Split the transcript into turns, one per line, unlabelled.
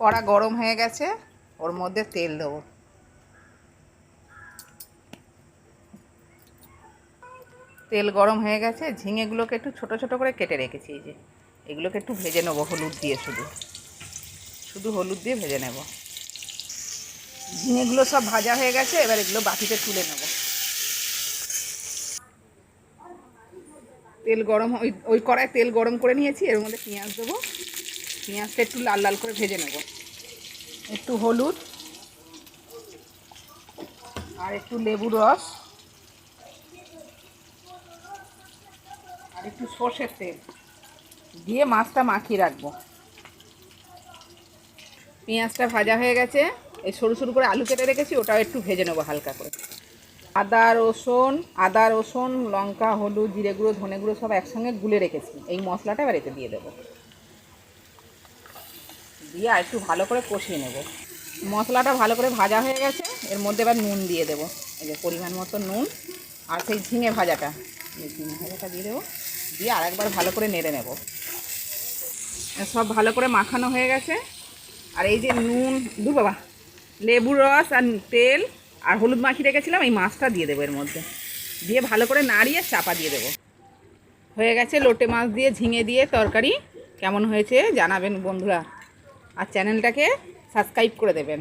কড়া গরম হয়ে গেছে, ওর মধ্যে তেল দেবো। তেল গরম হয়ে গেছে, ঝিঙেগুলোকে একটু ছোট ছোট করে কেটে রেখেছি। এই যে এগুলোকে একটু ভেজে নেবো হলুদ দিয়ে, শুধু শুধু হলুদ দিয়ে ভেজে নেব। ঝিঙেগুলো সব ভাজা হয়ে গেছে, এবার এগুলো বাটিতে তুলে নেব। তেল গরম, ওই কড়ায় তেল গরম করে নিয়েছি, এর মধ্যে পেঁয়াজ দেবো। পেঁয়াজটা একটু লাল লাল করে ভেজে নেব। একটু হলুদ আর একটু লেবু রস আর একটু সর্ষের তেল দিয়ে মাছটা মাখিয়ে রাখবো। পেঁয়াজটা ভাজা হয়ে গেছে, এই সরু সরু করে আলু কেটে রেখেছি, ওটাও একটু ভেজে নেবো হালকা করে। আদা রসুন লঙ্কা হলুদ জিরে গুঁড়ো ধনে গুঁড়ো সব একসঙ্গে গুলে রেখেছি। এই মশলাটা এবার এতে দিয়ে দেবো, দিয়ে আর একটু ভালো করে কষিয়ে নেব। মশলাটা ভালো করে ভাজা হয়ে গেছে, এর মধ্যে এবার নুন দিয়ে দেবো। এই যে পরিমাণ মতো নুন, আর সেই ঝিঙে ভাজাটা দিয়ে দেবো, দিয়ে আর একবার ভালো করে নেড়ে নেব। সব ভালো করে মাখানো হয়ে গেছে। আর এই যে নুন বাবা, লেবুর রস আর তেল আর হলুদ মাখিয়ে রেখেছিলাম, এই মাছটা দিয়ে দেবো এর মধ্যে, দিয়ে ভালো করে নাড়িয়ে চাপা দিয়ে দেবো। হয়ে গেছে লোটে মাছ দিয়ে ঝিঙে দিয়ে তরকারি। কেমন হয়েছে জানাবেন বন্ধুরা, আর চ্যানেলটাকে সাবস্ক্রাইব করে দেবেন।